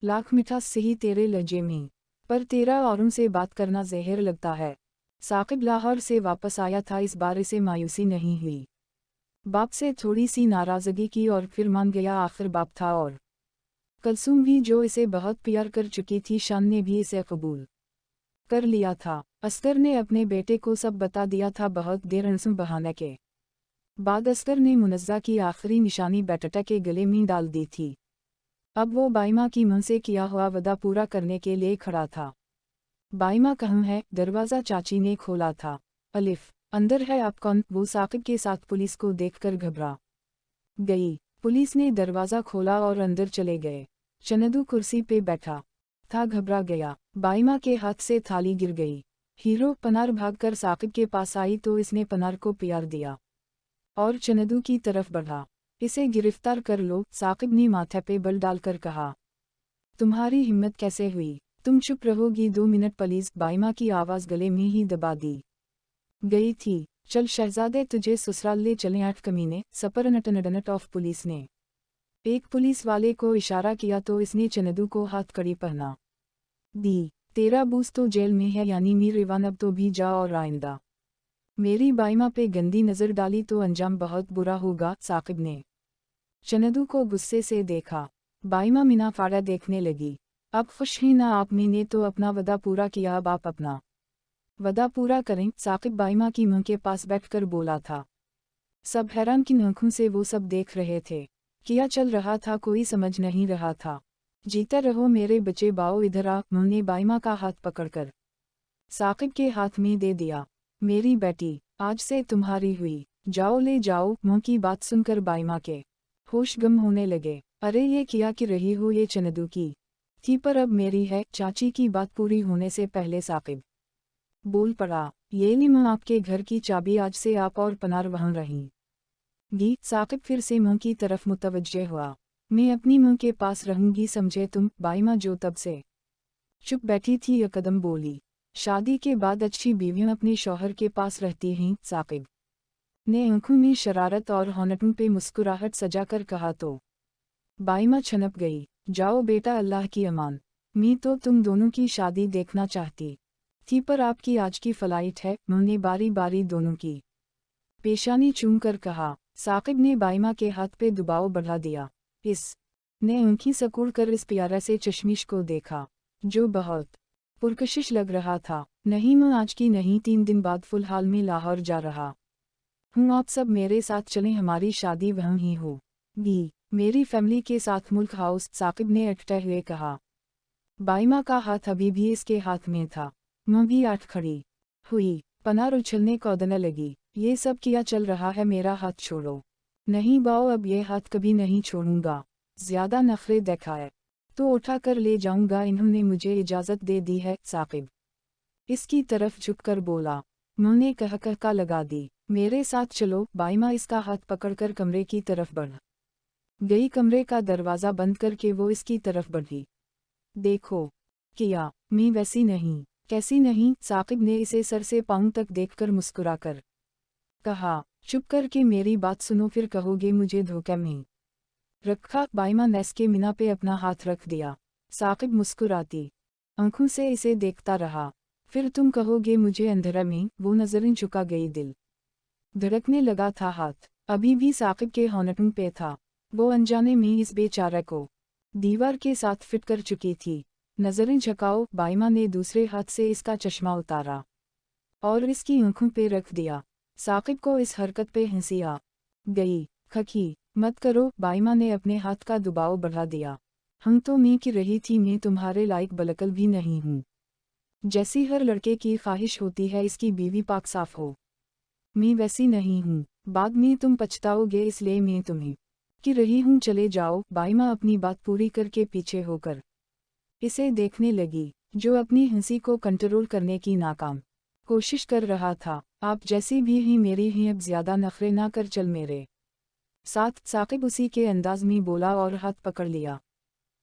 लाख मिठास सही तेरे लहजे में, पर तेरा औरों से बात करना जहर लगता है। साकिब लाहौर से वापस आया था, इस बार इसे मायूसी नहीं हुई। बाप से थोड़ी सी नाराज़गी की और फिर मान गया, आखिर बाप था। और कलसूम भी जो इसे बहुत प्यार कर चुकी थी, शान ने भी इसे कबूल कर लिया था। अस्कर ने अपने बेटे को सब बता दिया था, बहुत देर आंसू बहाने के बाद अस्कर ने मुनज़्ज़ा की आखिरी निशानी बेटटा के गले में डाल दी थी। अब वो बाइमा की मुँह से किया हुआ वदा पूरा करने के लिए खड़ा था। बाइमा कहाँ है? दरवाज़ा चाची ने खोला था। अलिफ, अंदर है। आप कौन? वो साकिब के साथ पुलिस को देखकर घबरा गई। पुलिस ने दरवाज़ा खोला और अंदर चले गए। चनदू कुर्सी पे बैठा था, घबरा गया। बाइमा के हाथ से थाली गिर गई। हीरो पनार भागकर साकिब के पास आई तो इसने पनार को प्यार दिया और चनदू की तरफ बढ़ा। इसे गिरफ्तार कर लो, साकिब ने माथे पे बल डालकर कहा। तुम्हारी हिम्मत कैसे हुई? तुम चुप रहोगी 2 मिनट प्लीज? बाइमा की आवाज़ गले में ही दबा दी गई थी। चल शहजादे, तुझे ससुराल ले चलें। 8 कमीने, सपर नटनडनट ऑफ। पुलिस ने एक पुलिस वाले को इशारा किया तो इसने चनदू को हाथ कड़ी पहना दी। तेरा बूस तो जेल में है, यानी मीर इवान, अब तो भी जा और आइंदा मेरी बाइमा पे गंदी नज़र डाली तो अंजाम बहुत बुरा होगा। साकिब ने चनदू को गुस्से से देखा। बाइमा मीना फाड़ा देखने लगी। अब खुश ही ना आप? मैंने तो अपना वदा पूरा किया, अब आप अपना वदा पूरा करें। साकिब बाइमा की मुंह के पास बैठकर बोला था। सब हैरान की आंखों से वो सब देख रहे थे। क्या चल रहा था कोई समझ नहीं रहा था। जीते रहो मेरे बच्चे, बाओ इधर आ। उन्होंने बाइमा का हाथ पकड़कर साकिब के हाथ में दे दिया। मेरी बेटी आज से तुम्हारी हुई, जाओ ले जाओ। मुंह की बात सुनकर बाइमा के होश गम होने लगे। अरे ये किया कि रही हो? ये चनदू की थी पर अब मेरी है। चाची की बात पूरी होने से पहले साकिब बोल पड़ा। ये ली मां आपके घर की चाबी, आज से आप और पनार वहाँ रहीं गी। साकिब फिर से मुंह की तरफ मुतवज्जे हुआ। मैं अपनी मुंह के पास रहूंगी, समझे तुम? बाइमा जो तब से चुप बैठी थी यकदम बोली। शादी के बाद अच्छी बीवियां अपने शौहर के पास रहती हैं। साकिब ने आंखों में शरारत और होंठों पे मुस्कुराहट सजाकर कहा तो बाइमा छनप गई। जाओ बेटा, अल्लाह की अमान। मैं तो तुम दोनों की शादी देखना चाहती थी, पर आपकी आज की फ्लाइट है। उन्होंने बारी बारी दोनों की पेशानी चूम कर कहा। साकिब ने बाइमा के हाथ पे दबाव बढ़ा दिया। इस ने आंखें सकूड़ कर इस प्यारे से चश्मिश को देखा जो बहुत पुरकशिश लग रहा था। नहीं, मैं आज की नहीं, 3 दिन बाद फुल हाल में लाहौर जा रहा हूँ। आप सब मेरे साथ चलें, हमारी शादी वहीं ही होगी, मेरी फैमिली के साथ मुल्क हाउस। साकिब ने अटकते हुए कहा। बाइमा का हाथ अभी भी इसके हाथ में था। मैं भी आठ खड़ी हुई। पनार उछलने कौदने लगी। ये सब क्या चल रहा है? मेरा हाथ छोड़ो। नहीं बाओ, अब ये हाथ कभी नहीं छोड़ूंगा। ज्यादा नखरे दिखाए तो उठा कर ले जाऊंगा, इन्होंने मुझे इजाज़त दे दी है। साकिब इसकी तरफ झुककर बोला। उन्होंने कहका लगा दी। मेरे साथ चलो। बाइमा इसका हाथ पकड़कर कमरे की तरफ बढ़ गई। कमरे का दरवाज़ा बंद करके वो इसकी तरफ बढ़ी। देखो किया, मैं वैसी नहीं। कैसी नहीं? साकिब ने इसे सर से पांव तक देखकर मुस्कुराकर कहा। चुप करके मेरी बात सुनो, फिर कहोगे मुझे धोखे में रखा। बाइमा ने इसके मीना पे अपना हाथ रख दिया। साकिब मुस्कुराती आंखों से इसे देखता रहा। फिर तुम कहोगे मुझे अंधेरे में। वो नजरें झुका गई। दिल धड़कने लगा था। हाथ अभी भी साकिब के होंठों पे था। वो अनजाने में इस बेचारे को दीवार के साथ फिट कर चुकी थी। नजरें झुकाओ। बाइमा ने दूसरे हाथ से इसका चश्मा उतारा और इसकी आंखों पे रख दिया। साकिब को इस हरकत पे हंसी आ गई। खखी मत करो। बाइमा ने अपने हाथ का दबाव बढ़ा दिया। हम तो मैं की रही थी, मैं तुम्हारे लायक बलकल भी नहीं हूँ। जैसी हर लड़के की ख्वाहिश होती है इसकी बीवी पाक साफ हो, मैं वैसी नहीं हूँ। बाद में तुम पछताओगे, इसलिए मैं तुम्हें की रही हूँ। चले जाओ। बाइमा अपनी बात पूरी करके पीछे होकर इसे देखने लगी, जो अपनी हंसी को कंट्रोल करने की नाकाम कोशिश कर रहा था। आप जैसी भी ही मेरी ही, अब ज्यादा नखरे ना कर, चल मेरे साथ। साकिब उसी के अंदाज में बोला और हाथ पकड़ लिया।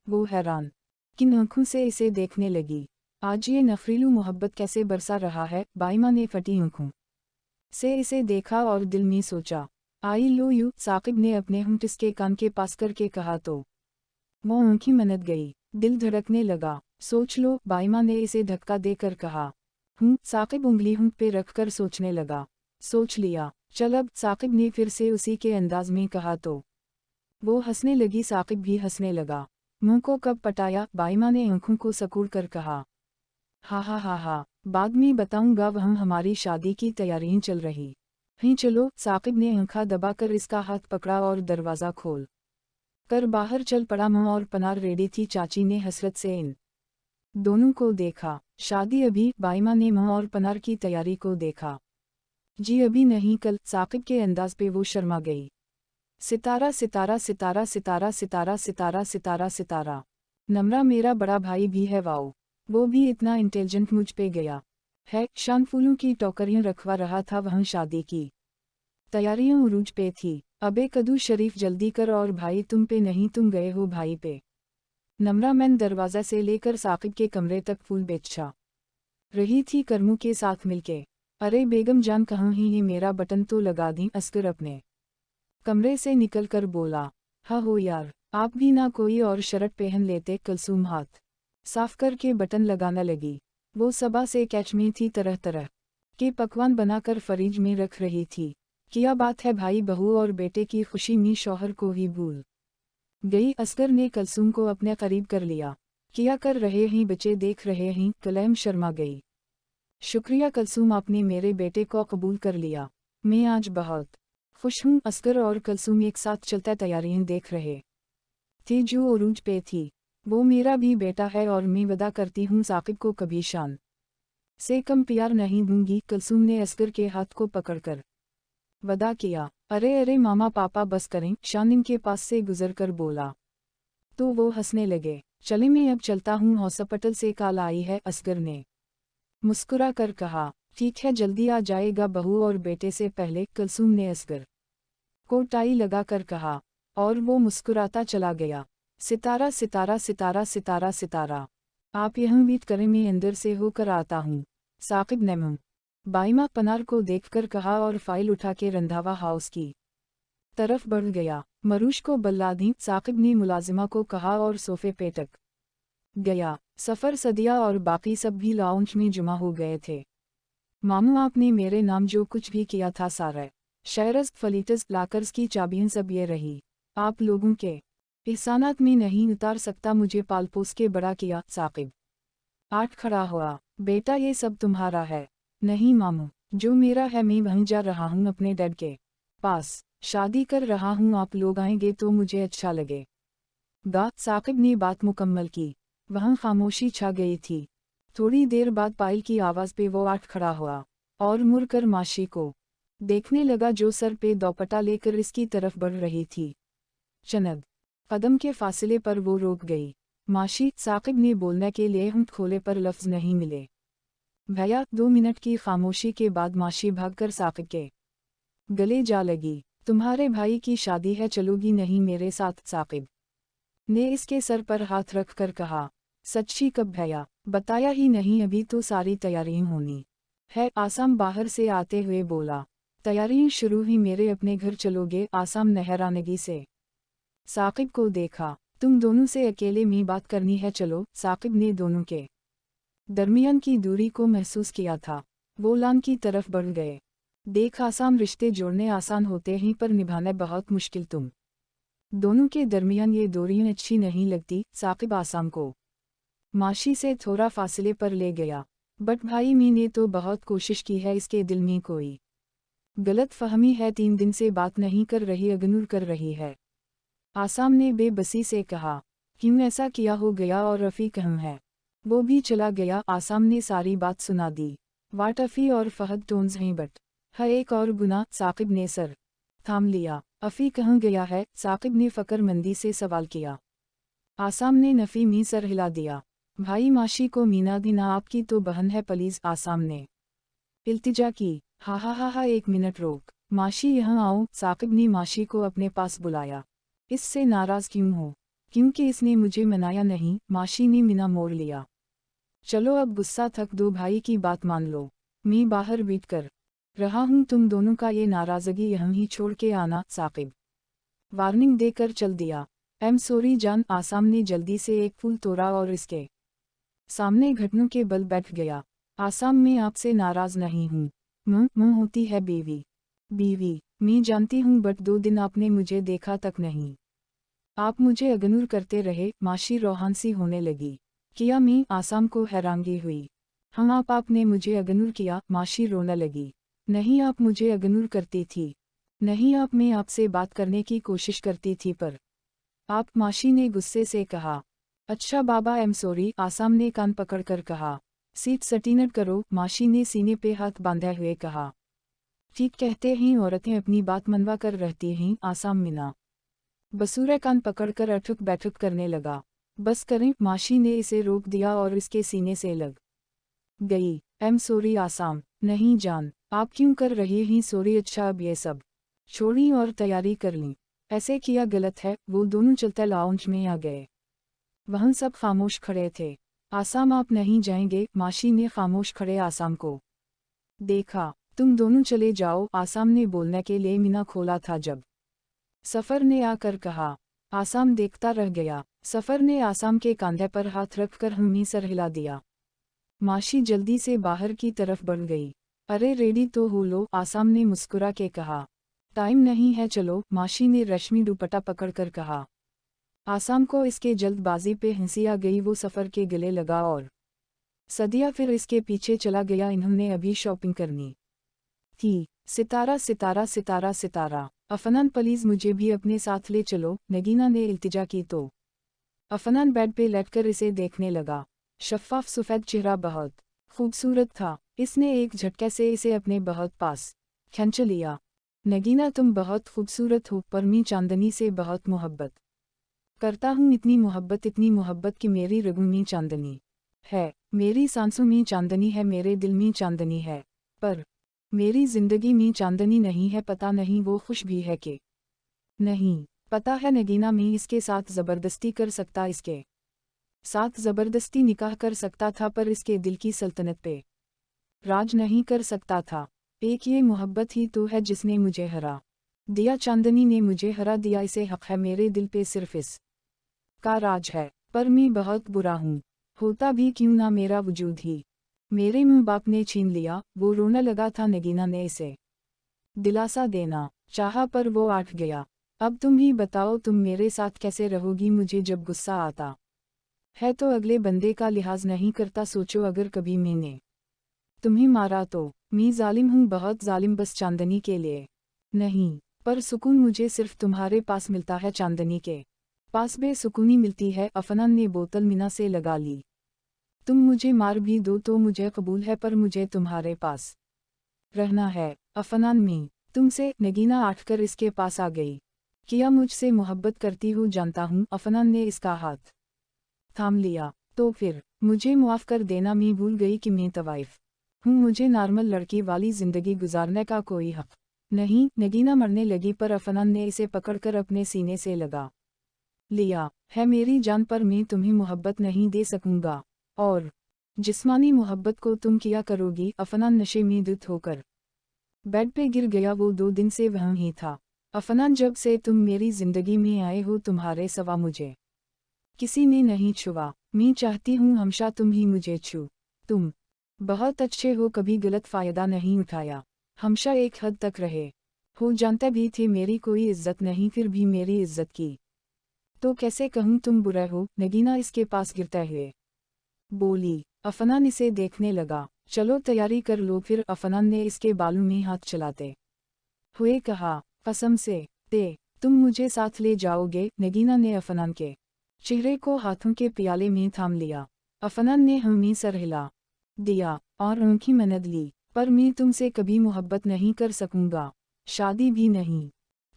वो हैरान किन आंखों से इसे देखने लगी। आज ये नफरीलू मोहब्बत कैसे बरसा रहा है? बाइमा ने फटी आंखों से इसे देखा और दिल में सोचा, आई लो यू। साकिब ने अपने होंठ इसके कान के पास करके कहा तो वो आंखें मनत गई। दिल धड़कने लगा। सोच लो, बाईमा ने इसे धक्का देकर कहा। साकिब उंगली होंठ पे रखकर सोचने लगा। सोच लिया, चल अब, साकिब ने फिर से उसी के अंदाज में कहा तो। वो हंसने लगी, साकिब भी हंसने लगा। मुंह को कब पटाया, बाईमा ने आंखों को सकूड़ कर कहा। हा, बाद में बताऊंगा, वह हमारी शादी की तैयारियां चल रही हैं। चलो, साकिब ने आंखें दबाकर इसका हाथ पकड़ा और दरवाज़ा खोल कर बाहर चल पड़ा। मुंह और पनार रेडी थी। चाची ने हसरत से इन दोनों को देखा। शादी अभी? बाईमा ने मुंह और पनार की तैयारी को देखा। जी अभी नहीं, कल। साकिब के अंदाज पे वो शर्मा गई। सितारा सितारा सितारा सितारा सितारा सितारा सितारा सितारा। नमरा मेरा बड़ा भाई भी है, वाओ। वो भी इतना इंटेलिजेंट, मुझ पे गया है। शान फूलों की टोकरियां रखवा रहा था। वहाँ शादी की तैयारियां उरूज पे थी। अबे कदू शरीफ, जल्दी कर। और भाई तुम पे नहीं, तुम गए हो भाई पे। नमरा मैन दरवाज़ा से लेकर साकिब के कमरे तक फूल बेचा रही थी करमू के साथ मिलके। अरे बेगम जान, कहाँ ही है? मेरा बटन तो लगा दी। असगर अपने कमरे से निकलकर बोला। हाँ हो यार, आप भी ना कोई और शर्ट पहन लेते। कुलसूम हाथ साफ करके बटन लगाना लगी। वो सबा से कैच में थी, तरह तरह के पकवान बनाकर फ्रिज में रख रही थी। क्या बात है, भाई बहू और बेटे की खुशी में शौहर को ही भूल गई। असगर ने कुलसूम को अपने करीब कर लिया। क्या कर रहे हैं बच्चे, देख रहे हैं? कलैम शर्मा गई। शुक्रिया कुलसूम, आपने मेरे बेटे को कबूल कर लिया। मैं आज बहुत खुश हूँ। असगर और कुलसूम एक साथ चलता तैयारियां देख रहे थे जो उरूज पे थी। वो मेरा भी बेटा है और मैं वादा करती हूँ साकिब को कभी शान से कम प्यार नहीं दूंगी। कुलसूम ने असगर के हाथ को पकड़कर वादा किया। अरे मामा पापा बस करें, शान इनके पास से गुजरकर बोला। तो वो हंसने लगे। चले, मैं अब चलता हूँ, हॉस्पिटल से कॉल आई है। असगर ने मुस्कुरा कर कहा। ठीक है, जल्दी आ जाएगा बहू और बेटे से पहले। कुलसूम ने असगर को टाई लगा कर कहा और वो मुस्कुराता चला गया। सितारा सितारा सितारा सितारा सितारा। आप यहाँ वेट करें, मैं अंदर से होकर आता हूँ। साकिब ने मुंह बाईमा पनार को देखकर कहा और फाइल उठा के रंधावा हाउस की तरफ बढ़ गया। मरूश को बल्ला दी, साकिब ने मुलाजिमा को कहा और सोफे पे टक गया। सफ़र सदिया और बाकी सब भी लाउंज में जुमा हो गए थे। मामू, आपने मेरे नाम जो कुछ भी किया था सारा शेयर्स, फलीटस, लाकर्स की चाबियां सब ये रही। आप लोगों के एहसानात में नहीं उतार सकता। मुझे पाल पोस के बड़ा किया। साकिब आठ खड़ा हुआ। बेटा, ये सब तुम्हारा है? नहीं मामू, जो मेरा है मैं वहीं जा रहा हूँ अपने डैड के पास। शादी कर रहा हूँ, आप लोग आएंगे तो मुझे अच्छा लगे। साकिब ने बात मुकम्मल की। वहाँ खामोशी छा गई थी। थोड़ी देर बाद पायल की आवाज़ पे वो आठ खड़ा हुआ और मुड़कर माशी को देखने लगा जो सर पे दोपट्टा लेकर इसकी तरफ बढ़ रही थी। चंद कदम के फासले पर वो रोक गई। माशी, साकिब ने बोलने के लिए होंठ खोले पर लफ्ज़ नहीं मिले। भैया, 2 मिनट की खामोशी के बाद माशी भागकर साकिब के गले जा लगी। तुम्हारे भाई की शादी है, चलोगी नहीं मेरे साथ? साकिब ने इसके सर पर हाथ रख कर कहा। सच्ची कब भैया? बताया ही नहीं, अभी तो सारी तैयारियां होनी है। आसाम बाहर से आते हुए बोला। तैयारियां शुरू ही, मेरे अपने घर चलोगे? आसाम नहरानगी से साकिब को देखा। तुम दोनों से अकेले में बात करनी है, चलो। साकिब ने दोनों के दरमियान की दूरी को महसूस किया था। वो लान की तरफ बढ़ गए। देख आसाम, रिश्ते जोड़ने आसान होते हैं पर निभाना बहुत मुश्किल। तुम दोनों के दरमियान ये दूरियां अच्छी नहीं लगती। साकिब आसाम को माशी से थोड़ा फासले पर ले गया। बट भाई, मैंने तो बहुत कोशिश की है, इसके दिल में कोई गलत फहमी है। 3 दिन से बात नहीं कर रही, इग्नोर कर रही है। आसाम ने बेबसी से कहा। क्यों, ऐसा किया हो गया? और रफ़ी कहाँ है? वो भी चला गया। आसाम ने सारी बात सुना दी। वाट अफ़ी और फहद टोन्स हैं, बट है एक और गुना। साकिब ने सर थाम लिया। अफ़ी कहाँ गया है? साकिब ने फ़क्र-मंदी से सवाल किया। आसाम ने नफ़ी में सर हिला दिया। भाई, माशी को मीना दी ना, आपकी तो बहन है, प्लीज़। आसाम ने इल्तिजा की। हा, 1 मिनट रोक। माशी यहाँ आओ। साकिब ने माशी को अपने पास बुलाया। इससे नाराज़ क्यों हो? क्योंकि इसने मुझे मनाया नहीं। माशी ने मीना मोड़ लिया। चलो अब गुस्सा थक दो, भाई की बात मान लो। मैं बाहर वेट कर रहा हूँ, तुम दोनों का ये नाराज़गी यहाँ ही छोड़ के आना। साकिब वार्निंग देकर चल दिया। एम सॉरी जान। आसाम ने जल्दी से एक फूल तोड़ा और इसके सामने घुटनों के बल बैठ गया। आसाम, मैं आपसे नाराज नहीं हूँ। मुँह होती है बीवी। बीवी, मैं जानती हूँ, बट 2 दिन आपने मुझे देखा तक नहीं। आप मुझे इग्नोर करते रहे। माशी रोहान सी होने लगी। किया मैं? आसाम को हैरानगी हुई। हाँ, आपने मुझे इग्नोर किया। माशी रोने लगी। नहीं, आप मुझे इग्नोर करती थी। नहीं, मैं आपसे बात करने की कोशिश करती थी पर आप। माशी ने गुस्से से कहा। अच्छा बाबा, एम सॉरी, आसाम ने कान पकड़कर कहा। सीट सटीनट करो, माशी ने सीने पे हाथ बांधे हुए कहा। ठीक कहते हैं, औरतें अपनी बात मनवा कर रहती हैं। आसाम मिना बसूरा कान पकड़कर अठुक बैठुक करने लगा। बस करें, माशी ने इसे रोक दिया और इसके सीने से लग गई। Am sorry Assam. नहीं जान, आप क्यों कर रही हैं सॉरी? अच्छा, अब ये सब छोड़ी और तैयारी कर ली। ऐसे किया गलत है। वो दोनों चलते लाउंज में आ गए। वहाँ सब खामोश खड़े थे। आसाम, आप नहीं जाएंगे? माशी ने खामोश खड़े आसाम को देखा। तुम दोनों चले जाओ, आसाम ने बोलने के लिए मीना खोला था जब सफर ने आकर कहा। आसाम देखता रह गया। सफर ने आसाम के कंधे पर हाथ रखकर हमी सर हिला दिया। माशी जल्दी से बाहर की तरफ बढ़ गई। अरे रेडी तो हो लो, आसाम ने मुस्कुरा के कहा। टाइम नहीं है, चलो, माशी ने रश्मि दुपट्टा पकड़कर कहा। आसाम को इसके जल्दबाजी पे हंसी आ गई। वो सफर के गले लगा और सदिया फिर इसके पीछे चला गया। इन्होंने अभी शॉपिंग करनी थी। सितारा सितारा सितारा सितारा। अफनान, प्लीज मुझे भी अपने साथ ले चलो, नगीना ने इल्तिजा की तो अफनान बेड पे लेटकर इसे देखने लगा। शफ़ाफ सफ़ेद चेहरा बहुत खूबसूरत था। इसने एक झटके से इसे अपने बहुत पास खींच लिया। नगीना, तुम बहुत खूबसूरत हो, पर मैं चांदनी से बहुत मोहब्बत करता हूँ। इतनी मोहब्बत कि मेरी रगों में चांदनी है, मेरी सांसों में चांदनी है, मेरे दिल में चांदनी है, पर मेरी जिंदगी में चांदनी नहीं है। पता नहीं वो खुश भी है कि नहीं। पता है नगीना, मैं इसके साथ ज़बरदस्ती कर सकता, इसके साथ ज़बरदस्ती निकाह कर सकता था, पर इसके दिल की सल्तनत पे राज नहीं कर सकता था। एक ये मोहब्बत ही तो है जिसने मुझे हरा दिया। चांदनी ने मुझे हरा दिया, इसे हक है मेरे दिल पे सिर्फ इस का राज है। पर मैं बहुत बुरा हूँ, होता भी क्यों ना मेरा वजूद ही मेरे मुँह बाप ने छीन लिया। वो रोने लगा था। नगीना ने इसे दिलासा देना चाहा, पर वो आठ गया। अब तुम ही बताओ, तुम मेरे साथ कैसे रहोगी? मुझे जब गुस्सा आता है तो अगले बंदे का लिहाज नहीं करता। सोचो, अगर कभी मैंने तुम्हें मारा तो मैं जालिम हूँ, बहुत जालिम, बस चांदनी के लिए नहीं। पर सुकून मुझे सिर्फ तुम्हारे पास मिलता है, चांदनी के पास बेसुकूनी मिलती है। अफनान ने बोतल मीना से लगा ली। तुम मुझे मार भी दो तो मुझे कबूल है, पर मुझे तुम्हारे पास रहना है। अफनान, मैं तुमसे। नगीना आठकर इसके पास आ गई। किया मुझसे मोहब्बत करती हूँ, जानता हूँ। अफनान ने इसका हाथ थाम लिया। तो फिर मुझे मुआफ़ कर देना, मैं भूल गई कि मैं तवाइफ हूँ। मुझे नॉर्मल लड़की वाली ज़िंदगी गुजारने का कोई हक नहीं। नगीना मरने लगी, पर अफनान ने इसे पकड़कर अपने सीने से लगा लिया। है मेरी जान, पर मैं तुम्हें मोहब्बत नहीं दे सकूँगा, और जिस्मानी मोहब्बत को तुम किया करोगी। अफनान नशे में धुत होकर बेड पे गिर गया। वो 2 दिन से वहाँ ही था। अफनान, जब से तुम मेरी ज़िंदगी में आए हो, तुम्हारे सिवा मुझे किसी ने नहीं छुआ। मैं चाहती हूँ हमेशा तुम ही मुझे छू। तुम बहुत अच्छे हो, कभी गलत फ़ायदा नहीं उठाया, हमेशा एक हद तक रहे हो। जानते भी थे मेरी कोई इज्जत नहीं, फिर भी मेरी इज्जत की। तो कैसे कहूँ तुम बुरे हो? नगीना इसके पास गिरते हुए बोली। अफनान इसे देखने लगा। चलो तैयारी कर लो फिर। अफनान ने इसके बालों में हाथ चलाते हुए कहा। कसम से तुम मुझे साथ ले जाओगे? नगीना ने अफनान के चेहरे को हाथों के प्याले में थाम लिया। अफनान ने हमें सर हिला दिया और आंखें मनद ली। पर मैं तुमसे कभी मोहब्बत नहीं कर सकूंगा, शादी भी नहीं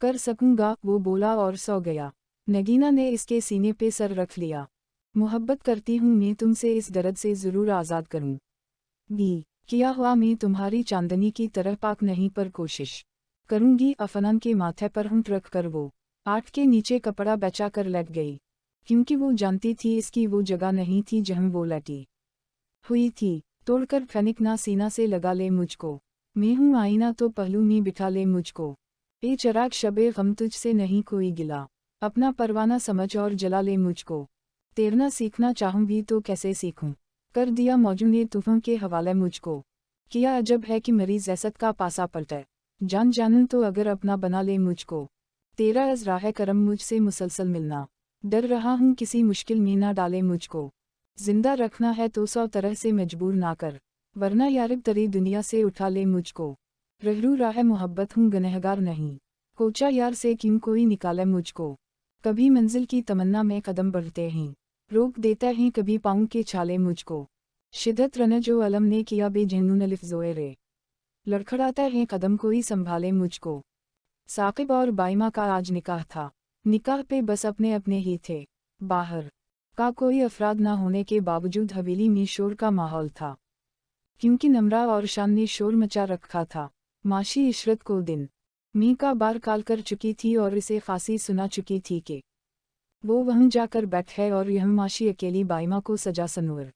कर सकूंगा, वो बोला और सो गया। नगीना ने इसके सीने पे सर रख लिया। मोहब्बत करती हूँ मैं तुमसे, इस दर्द से ज़रूर आज़ाद करूँगी। किया हुआ मैं तुम्हारी चांदनी की तरह पाक नहीं, पर कोशिश करूँगी। अफनान के माथे पर हाथ रख कर वो आठ के नीचे कपड़ा बचा कर लेट गई, क्योंकि वो जानती थी इसकी वो जगह नहीं थी जहाँ वो लेटी हुई थी। तोड़कर फनिक ना सीना से लगा ले मुझको, मैं हूँ आईना तो पहलू में बिठा ले मुझको। ए चराग शबे गम तुझसे नहीं कोई गिला, अपना परवाना समझ और जला ले मुझको। तैरना सीखना चाहूँ भी तो कैसे सीखूं। कर दिया मौजू ने तूफान के हवाले मुझको। किया अजब है कि मरीज ऐसत का पासा पलटे। जान जानूं तो अगर अपना बना ले मुझको। तेरा अज़राह करम मुझसे मुसलसल मिलना। डर रहा हूँ किसी मुश्किल में ना डाले मुझको। जिंदा रखना है तो 100 तरह से मजबूर ना कर, वरना यारब तेरी दुनिया से उठा ले मुझको। रहरू राह मोहब्बत हूँ गनहगार नहीं, कोचा यार से क्यों कोई निकाले मुझको। कभी मंजिल की तमन्ना में कदम बढ़ते हैं, रोक देता है कभी पाँव के छाले मुझको। शिद्दत रन जो अलम ने किया बेजनून अलिफ ज़ोए रे, लड़खड़ाता है कदम कोई संभाले मुझको। साकिब और बाइमा का आज निकाह था, निकाह पे बस अपने अपने ही थे। बाहर का कोई अफराद ना होने के बावजूद हवेली में शोर का माहौल था, क्योंकि नमरा और शान ने शोर मचा रखा था। माशी इशरत को दिन मी का बार काल कर चुकी थी और इसे खासी सुना चुकी थी कि वो वहीं जाकर बैठे और यह माशी अकेली बाइमा को सजा सनूर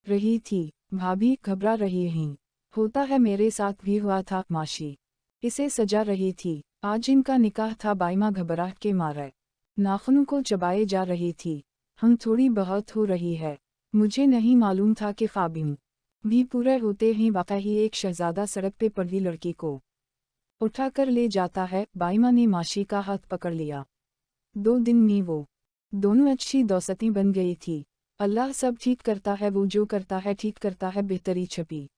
रही थी। भाभी घबरा रही हैं, होता है मेरे साथ भी हुआ था। माशी इसे सजा रही थी। आज इनका निकाह था। बाइमा घबराहट के मारे नाखूनों को चबाए जा रही थी। हम थोड़ी बहुत हो रही है, मुझे नहीं मालूम था कि ख्वाबिम भी पूरे होते ही वाकई एक शहजादा सड़क पे पड़ी लड़की को उठा कर ले जाता है। बाइमा ने माशी का हाथ पकड़ लिया। 2 दिन में वो दोनों अच्छी दोस्ती बन गई थी। अल्लाह सब ठीक करता है, वो जो करता है ठीक करता है। बेहतरी छपी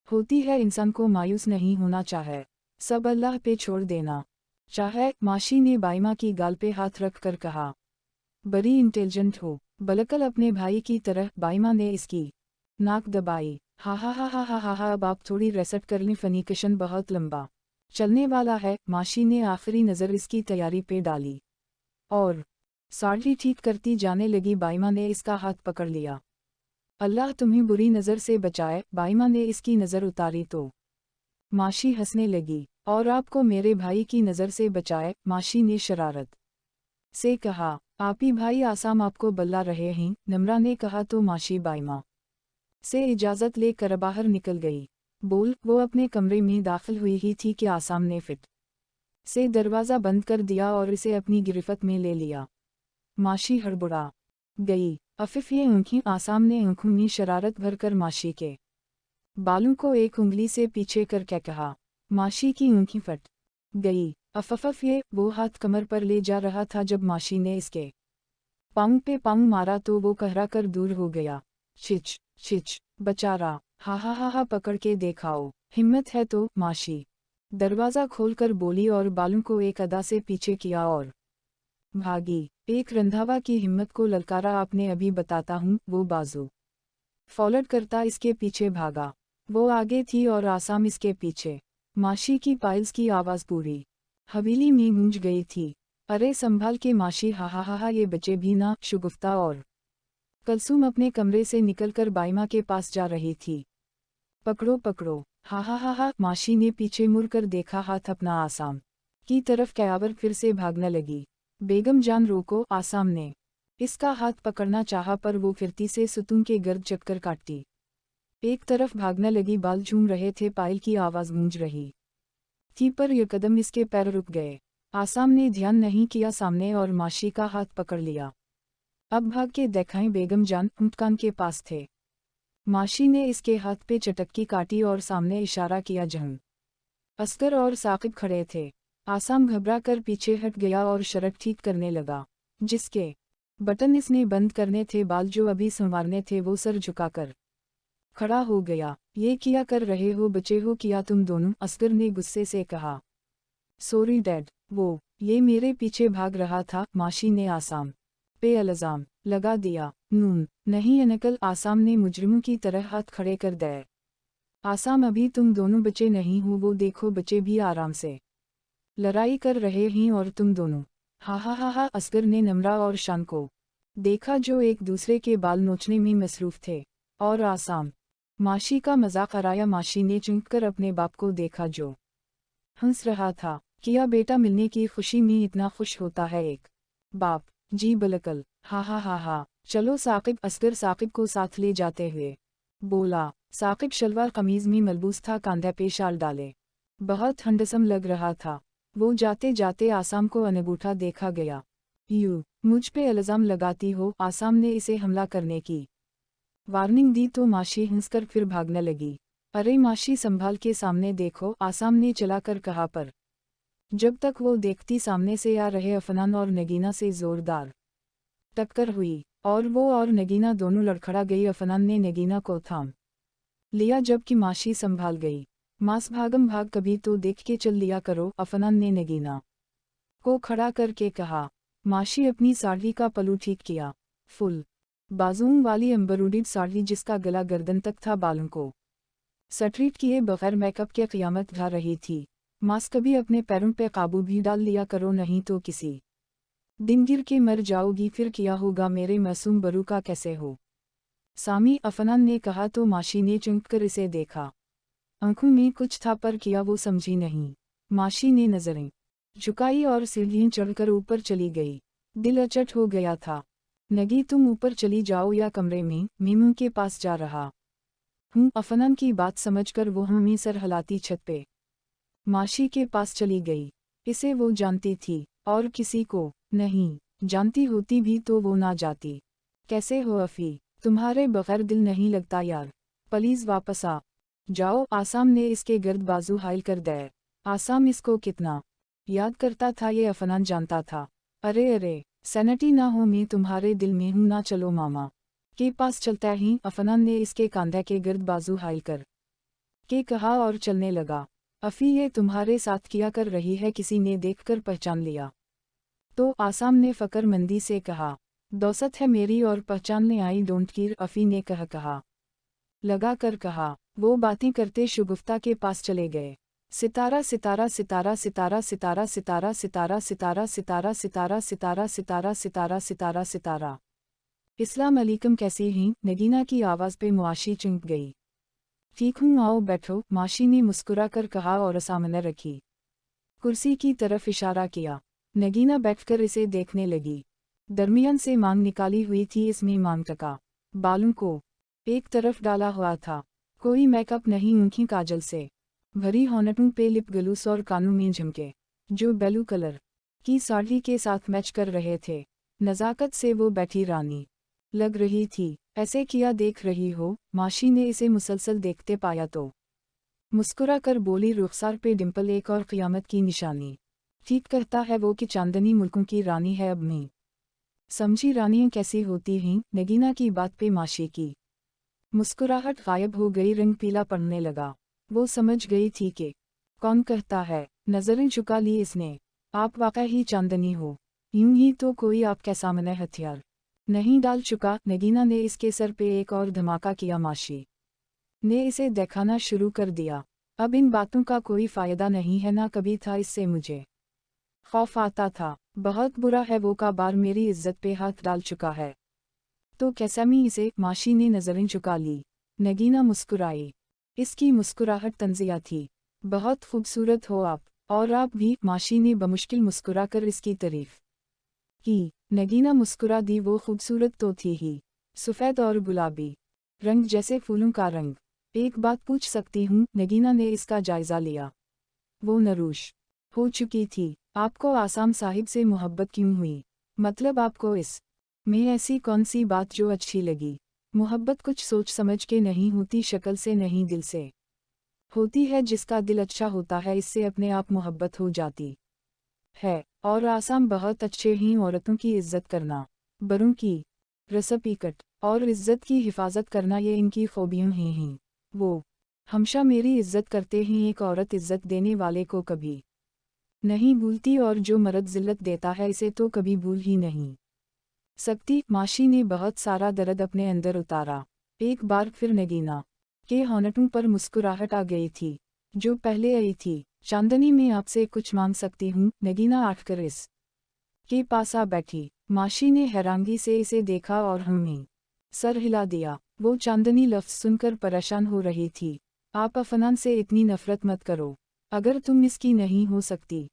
होती है, इंसान को मायूस नहीं होना चाहे, सब अल्लाह पे छोड़ देना चाहे। माशी ने बाइमा की गाल पे हाथ रख कर कहा, बड़ी इंटेलिजेंट हो, बलकल अपने भाई की तरह। बाइमा ने इसकी नाक दबाई। हा हा हा हा हा हा हा, अब आप थोड़ी रेस्ट कर लें, फनीकशन बहुत लंबा चलने वाला है। माशी ने आखिरी नज़र इसकी तैयारी पे डाली और साड़ी ठीक करती जाने लगी। बाइमा ने इसका हाथ पकड़ लिया। अल्लाह तुम्हें बुरी नज़र से बचाए। बाइमा ने इसकी नज़र उतारी तो माशी हंसने लगी। और आपको मेरे भाई की नज़र से बचाए, माशी ने शरारत से कहा। आपी भाई आसाम आपको बल्ला रहे हैं, नम्रा ने कहा तो माशी बाइमा से इजाज़त लेकर बाहर निकल गई। बोल वो अपने कमरे में दाखिल हुई ही थी कि आसाम ने फिट से दरवाज़ा बंद कर दिया और इसे अपनी गिरफ्त में ले लिया। माशी हड़बड़ा गई। अफिफ ये आंखें। आसाम ने आंखों में शरारत भरकर माशी के बालों को एक उंगली से पीछे करके कहा। माशी की आंखें फट गई। अफफ ये वो हाथ कमर पर ले जा रहा था जब माशी ने इसके पाँव पे पाँव मारा तो वो कहरा कर दूर हो गया। छिच छिच बचारा, हा हा हा हा, पकड़ के देखाओ, हिम्मत है तो। माशी दरवाज़ा खोलकर बोली और बालों को एक अदा से पीछे किया और भागी। एक रंधावा की हिम्मत को ललकारा। आपने अभी बताता हूँ। वो बाजू फॉलोड करता इसके पीछे भागा। वो आगे थी और आसाम इसके पीछे। माशी की पाइल्स की आवाज़ पूरी हवेली में गूंज गई थी। अरे संभाल के माशी, हा हा हा हा, ये बचे भी ना। शुगुफ्ता और कलसूम अपने कमरे से निकलकर बाइमा के पास जा रही थी। पकड़ो पकड़ो, हा हा हा हा। माशी ने पीछे मुड़कर देखा, हाथ अपना आसाम की तरफ कयावर फिर से भागने लगी। बेगम जान रोको। आसाम ने इसका हाथ पकड़ना चाहा पर वो फिरती से सुतून के गर्द चक्कर काटती एक तरफ भागने लगी। बाल झूम रहे थे, पायल की आवाज़ गूंज रही थी, पर ये कदम इसके पैर रुक गए। आसाम ने ध्यान नहीं किया सामने और माशी का हाथ पकड़ लिया। अब भाग के देखाएं। बेगम जान मुस्कान के पास थे। माशी ने इसके हाथ पे चटक्की काटी और सामने इशारा किया। जहन असगर और साकिब खड़े थे। आसाम घबरा कर पीछे हट गया और शर्ट ठीक करने लगा, जिसके बटन इसने बंद करने थे। बाल जो अभी संवारने थे वो सर झुकाकर खड़ा हो गया। ये क्या कर रहे हो, बचे हो क्या तुम दोनों? असगर ने गुस्से से कहा। सॉरी डैड, वो ये मेरे पीछे भाग रहा था। माशी ने आसाम पे इल्ज़ाम लगा दिया। नून नहीं अनकल, आसाम ने मुजरिमों की तरह हाथ खड़े कर दिए। आसाम अभी तुम दोनों बचे नहीं हो, वो देखो बच्चे भी आराम से लड़ाई कर रहे हैं और तुम दोनों हा हा हा हा। असगर ने नम्रा और शान को देखा जो एक दूसरे के बाल नोचने में मसरूफ थे, और आसाम माशी का मजाक उड़ाया। माशी ने चुंक कर अपने बाप को देखा जो हंस रहा था। किया बेटा मिलने की खुशी में इतना खुश होता है एक बाप? जी बिल्कुल, हा हा हा हा। चलो साकिब। असगर साकिब को साथ ले जाते हुए बोला। साकिब शलवार कमीज में मलबूस था, कांधे पे शाल डाले बहुत हंडसम लग रहा था। वो जाते जाते आसाम को अनगूठा देखा गया। मुझ पे इल्ज़ाम लगाती हो। आसाम ने इसे हमला करने की वार्निंग दी तो माशी हंसकर फिर भागने लगी। अरे माशी संभाल के सामने देखो, आसाम ने चलाकर कहा। पर जब तक वो देखती सामने से आ रहे अफनान और नगीना से जोरदार टक्कर हुई और वो और नगीना दोनों लड़खड़ा गई। अफनान ने नगीना को थाम लिया जबकि माशी संभाल गई। मास भागम भाग, कभी तो देख के चल लिया करो, अफनान ने नगीना को खड़ा करके कहा। माशी अपनी साड़ी का पल्लू ठीक किया। फुल बाजुओं वाली एम्ब्रॉयडर्ड साड़ी जिसका गला गर्दन तक था, बालों को स्ट्रीट किए बगैर मेकअप के क़यामत ढा रही थी। मास, कभी अपने पैरों पे काबू भी डाल लिया करो, नहीं तो किसी दिन गिर के मर जाओगी। फिर किया होगा मेरे मासूम बरू का कैसे हो सामी, अफनान ने कहा तो माशी ने चौंक कर इसे देखा। आंखों में कुछ था पर किया वो समझी नहीं। माशी ने नजरें झुकाई और सीढ़ियां चढ़कर ऊपर चली गई। दिल अचट हो गया था। नगी, तुम ऊपर चली जाओ या कमरे में, मीमू के पास जा रहा हूँ। अफनान की बात समझकर वो हमें सर हिलाती छत पे माशी के पास चली गई। इसे वो जानती थी और किसी को नहीं। जानती होती भी तो वो ना जाती। कैसे हो अफी, तुम्हारे बगैर दिल नहीं लगता यार, प्लीज वापस आ जाओ। आसाम ने इसके गर्द बाजू हाइल कर दे। आसाम इसको कितना याद करता था ये अफनान जानता था। अरे अरे, सैनिटी ना हो, मैं तुम्हारे दिल में हूँ ना, चलो मामा के पास चलता ही, अफनान ने इसके कांधे के गर्द बाजू हाइल कर के कहा और चलने लगा। अफी, ये तुम्हारे साथ किया कर रही है, किसी ने देखकर पहचान लिया तो, आसाम ने फ़क्र-मंदी से कहा। दोस्त है मेरी और पहचानने आई, डोंट केयर, अफी ने कहा लगा कर कहा। वो बातें करते शुगुफ्ता के पास चले गए। सितारा सितारा सितारा सितारा सितारा सितारा सितारा सितारा सितारा सितारा सितारा सितारा सितारा सितारा सितारा। इस्लाम अलैकुम, कैसी हैं? नगीना की आवाज़ पे मुआशी चुंक गई। ठीक हूँ, आओ बैठो, माशी ने मुस्कुरा कर कहा और सामने रखी कुर्सी की तरफ इशारा किया। नगीना बैठकर इसे देखने लगी। दरमियान से मांग निकाली हुई थी, इसमें मांग टका बालों को एक तरफ डाला हुआ था। कोई मेकअप नहीं, उनकी काजल से भरी होंठों पे लिप ग्लूस और कानों में झुमके जो ब्लू कलर की साड़ी के साथ मैच कर रहे थे। नज़ाकत से वो बैठी रानी लग रही थी। ऐसे किया देख रही हो? माशी ने इसे मुसलसल देखते पाया तो मुस्कुरा कर बोली, रुखसार पे डिंपल एक और क़यामत की निशानी। ठीक कहता है वो कि चांदनी मुल्कों की रानी है। अब मैं समझी रानियां कैसी होती हैं। नगीना की बात पे माशी की मुस्कुराहट गायब हो गई, रंग पीला पड़ने लगा। वो समझ गई थी कि कौन कहता है। नजरें झुका ली इसने। आप वाकई ही चांदनी हो, यूं ही तो कोई आपके सामने हथियार नहीं डाल चुका। नगीना ने इसके सर पे एक और धमाका किया। माशी ने इसे दिखाना शुरू कर दिया। अब इन बातों का कोई फायदा नहीं है, ना कभी था इससे मुझे खौफ आता था। बहुत बुरा है, वो का बार मेरी इज्जत पे हाथ डाल चुका है। तो कैसा मी इसे? माशी ने नजरें झुका ली। नगीना मुस्कुराई। इसकी मुस्कुराहट तंजिया थी। बहुत खूबसूरत हो आप, और आप भी, माशी ने बमुश्किल मुस्कुराकर इसकी तारीफ की। नगीना मुस्कुरा दी। वो खूबसूरत तो थी ही, सफ़ेद और गुलाबी रंग जैसे फूलों का रंग। एक बात पूछ सकती हूँ? नगीना ने इसका जायजा लिया। वो नरूश हो चुकी थी। आपको आसाम साहिब से मोहब्बत क्यों हुई? मतलब आपको इस में ऐसी कौन सी बात जो अच्छी लगी? मोहब्बत कुछ सोच समझ के नहीं होती, शक्ल से नहीं दिल से होती है। जिसका दिल अच्छा होता है, इससे अपने आप मोहब्बत हो जाती है। और आसाम बहुत अच्छे ही औरतों की इज्जत करना, बड़ों की रसपीकट और इज्जत की हिफाजत करना, ये इनकी खूबियाँ हैं। वो हमेशा मेरी इज्जत करते हैं। एक औरत इज्जत देने वाले को कभी नहीं भूलती, और जो मर्द जिल्लत देता है इसे तो कभी भूल ही नहीं सकती। माशी ने बहुत सारा दर्द अपने अंदर उतारा। एक बार फिर नगीना के होंठों पर मुस्कुराहट आ गई थी जो पहले आई थी। चांदनी, मैं आपसे कुछ मांग सकती हूँ? नगीना आठकर इस के पास आ बैठी। माशी ने हैरानगी से इसे देखा और हमें सर हिला दिया। वो चांदनी लफ्ज़ सुनकर परेशान हो रही थी। आप अफनान से इतनी नफरत मत करो। अगर तुम इसकी नहीं हो सकती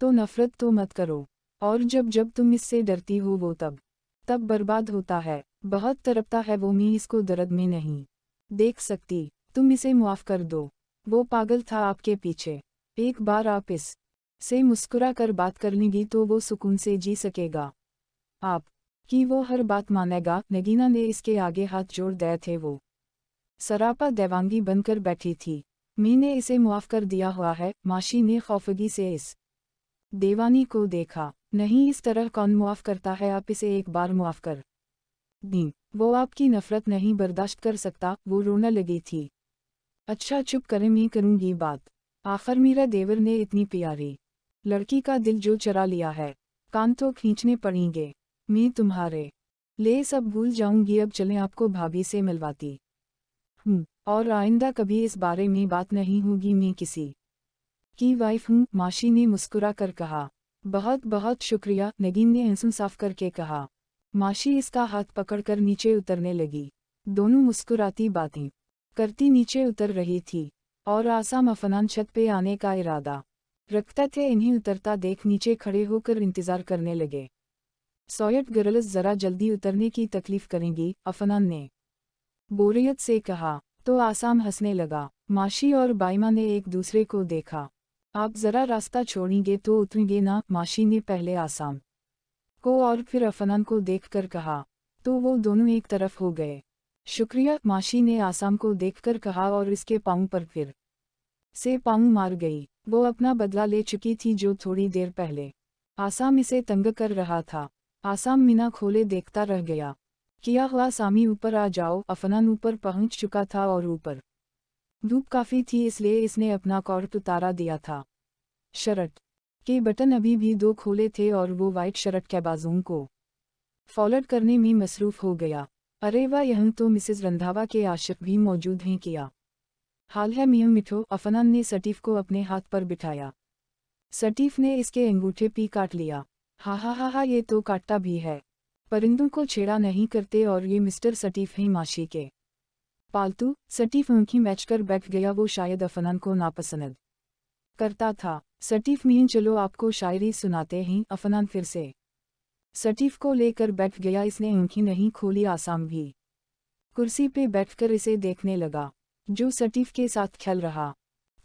तो नफरत तो मत करो। और जब जब तुम इससे डरती हो वो तब बर्बाद होता है, बहुत तड़पता है वो। मैं इसको दर्द में नहीं देख सकती। तुम इसे मुआफ़ कर दो। वो पागल था आपके पीछे। एक बार आप इस से मुस्कुरा कर बात कर लेंगी तो वो सुकून से जी सकेगा। आप कि वो हर बात मानेगा। नगीना ने इसके आगे हाथ जोड़ दिए थे। वो सरापा देवांगी बनकर बैठी थी। मैंने इसे मुआफ कर दिया हुआ है। माशी ने खौफगी से इस देवानी को देखा। नहीं, इस तरह कौन मुआफ करता है? आप इसे एक बार मुआफ कर दी। वो आपकी नफरत नहीं बर्दाश्त कर सकता। वो रोने लगी थी। अच्छा चुप करें, मैं करूंगी बात। आखिर मीरा देवर ने इतनी प्यारी लड़की का दिल जो चरा लिया है, कान तो खींचने पड़ेंगे। मैं तुम्हारे ले सब भूल जाऊंगी। अब चलें, आपको भाभी से मिलवाती हूँ और आइंदा कभी इस बारे में बात नहीं होगी। मैं किसी की वाइफ हूँ। माशी ने मुस्कुरा कर कहा। बहुत बहुत शुक्रिया, नगीन ने आंसू साफ करके कहा। माशी इसका हाथ पकड़कर नीचे उतरने लगी। दोनों मुस्कुराती बातें करती नीचे उतर रही थी और आसाम अफनान छत पे आने का इरादा रखते थे। इन्हें उतरता देख नीचे खड़े होकर इंतजार करने लगे। सॉयट गर्ल्स जरा जल्दी उतरने की तकलीफ करेंगी, अफनान ने बोरियत से कहा। तो आसाम हंसने लगा। माशी और बाइमा ने एक दूसरे को देखा। आप जरा रास्ता छोड़ेंगे तो उतरेंगे ना? माशी ने पहले आसाम को और फिर अफनान को देखकर कहा। तो वो दोनों एक तरफ हो गए। शुक्रिया, माशी ने आसाम को देखकर कहा और इसके पाँव पर फिर से पाँव मार गई। वो अपना बदला ले चुकी थी जो थोड़ी देर पहले आसाम इसे तंग कर रहा था। आसाम मीना खोले देखता रह गया। किया हुआ सामी ऊपर आ जाओ। अफनान ऊपर पहुंच चुका था और ऊपर धूप काफ़ी थी इसलिए इसने अपना कॉर्ट उतारा दिया था। शर्ट के बटन अभी भी दो खोले थे और वो वाइट शर्ट के बाजुओं को फॉलोड करने में मसरूफ़ हो गया। अरे वाह, यहाँ तो मिसेस रंधावा के आशिक भी मौजूद हैं। किया हाल है मियाँ मिठो? अफनान ने सटीफ को अपने हाथ पर बिठाया। सटीफ ने इसके अंगूठे पी काट लिया। हा, ये तो काटता भी है। परिंदों को छेड़ा नहीं करते और ये मिस्टर सटीफ हैं माशी के पालतू। सटीफ आंखें मैच कर बैठ गया। वो शायद अफनान को नापसंद करता था। सटीफ मियाँ चलो आपको शायरी सुनाते हैं। अफनान फिर से सटीफ को लेकर बैठ गया। इसने आंखें नहीं खोली। आसाम भी कुर्सी पे बैठकर इसे देखने लगा जो सटीफ के साथ खेल रहा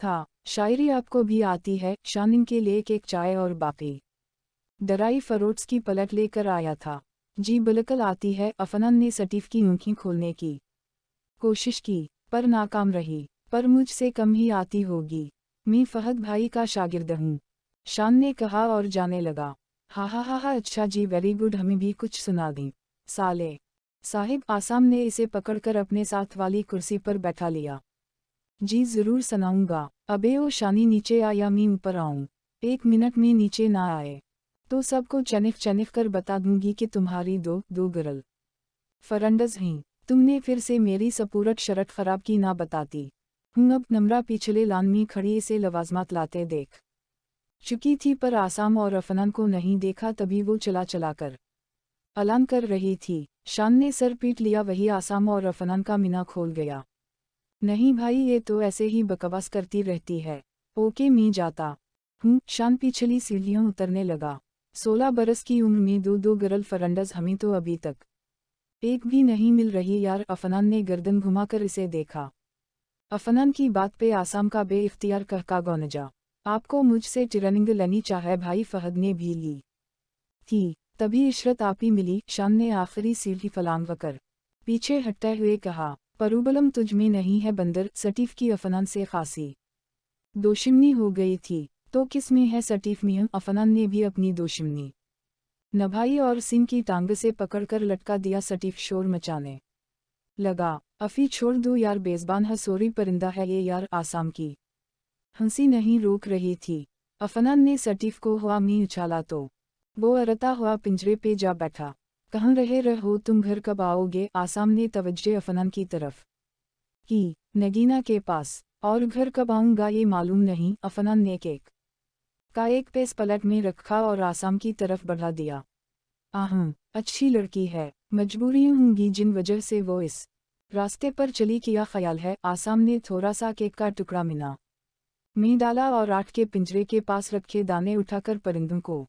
था। शायरी आपको भी आती है? शानिन के लिए एक चाय और बाकी डराई फरोट्स की पलट लेकर आया था। जी बिल्कुल आती है। अफनान ने सटीफ की आंखें खोलने की कोशिश की पर नाकाम रही। पर मुझसे कम ही आती होगी। मैं फहद भाई का शागिर्द हूँ, शान ने कहा और जाने लगा। हा, अच्छा जी, वेरी गुड, हमें भी कुछ सुना दें साले साहिब। आसाम ने इसे पकड़कर अपने साथ वाली कुर्सी पर बैठा लिया। जी ज़रूर सुनाऊंगा। अबे ओ शानी, नीचे आ या मैं ऊपर आऊँ? 1 मिनट में नीचे ना आए तो सबको चनिक कर बता दूंगी कि तुम्हारी दो गर्ल फरंडज हैं। तुमने फिर से मेरी सपूरत शर्ट खराब की ना बताती हूँ। अब नम्रा पिछले लान में खड़ी इसे लवाजमात लाते देख चुकी थी पर आसाम और अफनान को नहीं देखा। तभी वो चला कर अलान कर रही थी। शान ने सर पीट लिया। वही आसाम और अफनान का मीना खोल गया। नहीं भाई, ये तो ऐसे ही बकवास करती रहती है। ओके, मैं जाता हूँ। शान पिछली सीढ़ियों उतरने लगा। 16 बरस की उम्र में दो गर्ल फरंडज हमें तो अभी तक एक भी नहीं मिल रही यार। अफनान ने गर्दन घुमाकर इसे देखा। अफनान की बात पे आसाम का बेइख्तियार कहका गौनजा। आपको मुझसे ट्रेनिंग लेनी चाहे भाई? फहद ने भी ली थी। तभी इशरत आपी मिली। शान ने आखिरी सीढ़ी फलांग कर पीछे हटते हुए कहा। परूबलम तुझ में नहीं है बंदर। सटीफ की अफनान से खासी दोशिमनी हो गई थी। तो किस में है सटीफ मियाँ? अफनान ने भी अपनी दोशिमनी नभाई और सिंह की टांग से पकड़कर लटका दिया। सटीफ शोर मचाने लगा। अफी छोड़ दो यार, बेज़बान हसोरी परिंदा है ये यार। आसाम की हंसी नहीं रोक रही थी। अफनान ने सटीफ को हवा में उछाला तो वो अरता हुआ पिंजरे पे जा बैठा। कहाँ रहो तुम? घर कब आओगे? आसाम ने तवज्जो अफनान की तरफ की। नगीना के पास। और घर कब आऊँगा ये मालूम नहीं। अफनान ने केक का एक पेस पलट में रखा और आसाम की तरफ बढ़ा दिया। अच्छी लड़की है। मजबूरियाँ होंगी जिन वजह से वो इस रास्ते पर चली। किया ख्याल है? आसाम ने थोड़ा सा केक का टुकड़ा मीना में डाला और आठ के पिंजरे के पास रखे दाने उठाकर परिंदों को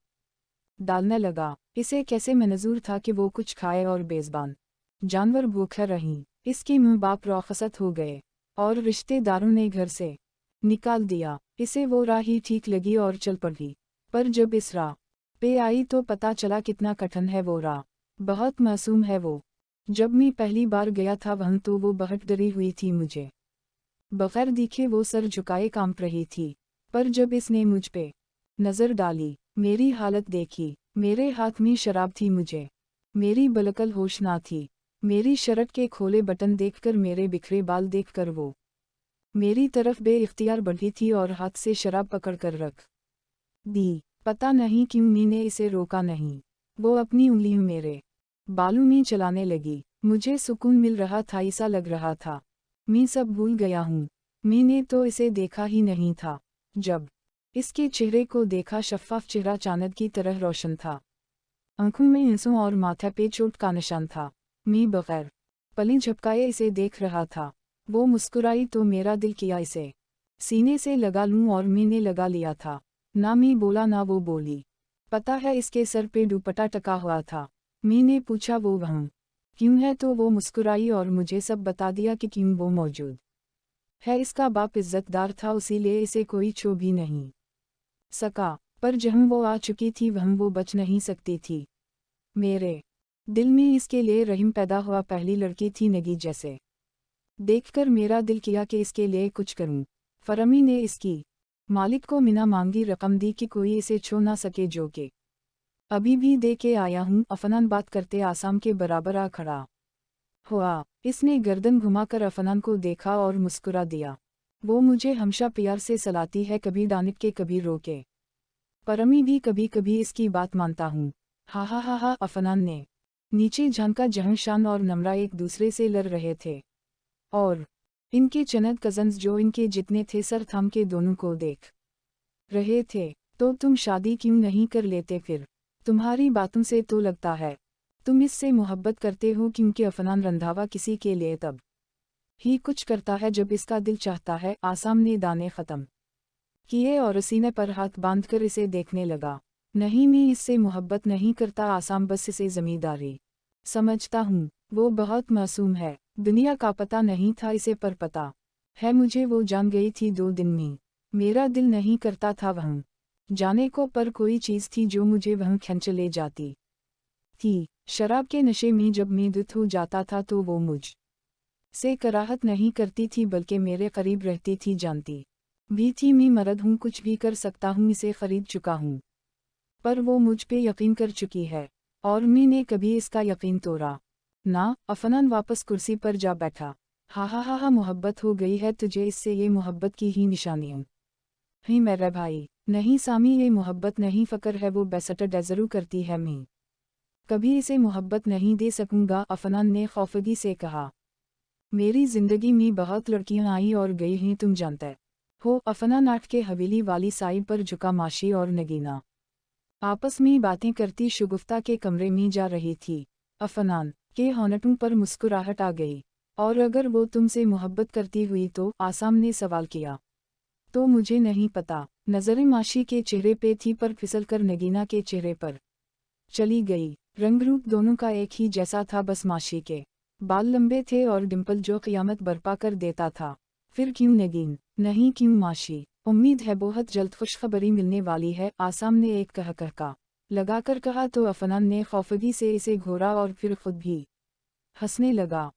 डालने लगा। इसे कैसे मंजूर था कि वो कुछ खाए और बेज़बान जानवर भूखे रहीं। इसके मुँह बाप रौखसत हो गए और रिश्तेदारों ने घर से निकाल दिया। इसे वो राह ही ठीक लगी और चल पड़ी। पर जब इस राह पे आई तो पता चला कितना कठिन है वो राह, बहुत मासूम है वो। जब मैं पहली बार गया था वहाँ तो वो बहुत डरी हुई थी मुझे बगैर दिखे वो सर झुकाए कांप रही थी। पर जब इसने मुझ पे नज़र डाली, मेरी हालत देखी, मेरे हाथ में शराब थी, मेरी बलकल होश ना थी। मेरी शर्ट के खोले बटन देखकर, मेरे बिखरे बाल देखकर वो मेरी तरफ बेइख्तियार बढ़ी थी और हाथ से शराब पकड़कर रख दी। पता नहीं क्यों मैंने इसे रोका नहीं। वो अपनी उंगलियां मेरे बालों में चलाने लगी। मुझे सुकून मिल रहा था, ऐसा लग रहा था मैं सब भूल गया हूँ। मैंने तो इसे देखा ही नहीं था। जब इसके चेहरे को देखा, शफ़ाफ चेहरा चांद की तरह रोशन था, आंखों में आंसू और माथे पे चोट का निशान था। मैं बगैर पलक झपकाए इसे देख रहा था। वो मुस्कुराई तो मेरा दिल किया इसे सीने से लगा लूं और मैंने लगा लिया था। ना मैं बोला ना वो बोली। पता है इसके सर पे दुपट्टा टका हुआ था। मैंने पूछा वो वहाँ क्यों है, तो वो मुस्कुराई और मुझे सब बता दिया कि क्यों वो मौजूद है। इसका बाप इज्जतदार था, इसीलिए इसे कोई छू भी नहीं सका। पर जहाँ वो आ चुकी थी वहाँ वो बच नहीं सकती थी। मेरे दिल में इसके लिए रहीम पैदा हुआ। पहली लड़की थी नगी जैसे, देखकर मेरा दिल किया कि इसके लिए कुछ करूं। फरमी ने इसकी मालिक को बिना मांगी रकम दी कि कोई इसे छू ना सके, जो कि अभी भी दे के आया हूँ। अफनान बात करते आसाम के बराबर आ खड़ा हुआ। इसने गर्दन घुमाकर अफनान को देखा और मुस्कुरा दिया। वो मुझे हमेशा प्यार से सलाती है, कभी डांट के कभी रोके। परमी भी कभी कभी इसकी बात मानता हूँ। हा हा हा हा। अफनान ने नीचे झांका जहाँ शान और नम्रा एक दूसरे से लड़ रहे थे और इनके चंद कजन्स जो इनके जितने थे सर थाम के दोनों को देख रहे थे। तो तुम शादी क्यों नहीं कर लेते फिर? तुम्हारी बातों से तो लगता है तुम इससे मोहब्बत करते हो, क्योंकि अफनान रंधावा किसी के लिए तब ही कुछ करता है जब इसका दिल चाहता है। आसाम ने दाने ख़त्म किए और सीने पर हाथ बांधकर इसे देखने लगा। नहीं, मैं इससे मोहब्बत नहीं करता आसाम, बस इसे ज़मींदारी समझता हूँ। वो बहुत मासूम है, दुनिया का पता नहीं था इसे, पर पता है मुझे वो जान गई थी 2 दिन में। मेरा दिल नहीं करता था वहाँ जाने को, पर कोई चीज़ थी जो मुझे वहाँ खींच ले जाती थी। शराब के नशे में जब मैं धुत हो जाता था तो वो मुझ से कराहत नहीं करती थी, बल्कि मेरे करीब रहती थी। जानती भी थी मैं मर्द हूँ, कुछ भी कर सकता हूँ, इसे खरीद चुका हूँ। पर वो मुझ पे यकीन कर चुकी है और मैंने कभी इसका यकीन तोड़ा ना। अफनान वापस कुर्सी पर जा बैठा। हा हा हा हा। मोहब्बत हो गई है तुझे इससे? ये मोहब्बत की ही निशानी है मेरे भाई। नहीं सामी, ये मोहब्बत नहीं फ़क्र है। वो बेसटर डेजरू करती है, मैं कभी इसे मोहब्बत नहीं दे सकूंगा। अफनान ने खौफगी से कहा, मेरी ज़िंदगी में बहुत लड़कियां आई और गई हैं, तुम जानते हो। अफनान आठ के हवेली वाली साइड पर झुका। माशी और नगीना आपस में बातें करती शुगुफ्ता के कमरे में जा रही थी। अफनान के होंठों पर मुस्कुराहट आ गई। और अगर वो तुमसे मोहब्बत करती हुई तो? आसाम ने सवाल किया। तो मुझे नहीं पता। नज़रें माशी के चेहरे पे थी, पर फिसलकर नगीना के चेहरे पर चली गई। रंग रूप दोनों का एक ही जैसा था, बस माशी के बाल लंबे थे और डिंपल जो क़यामत बरपा कर देता था। फिर क्यों नगीन? नहीं क्यों माशी? उम्मीद है बहुत जल्द खुशखबरी मिलने वाली है, आसाम ने एक कहका लगाकर कहा। तो अफनान ने खौफगी से इसे घूरा और फिर खुद भी हंसने लगा।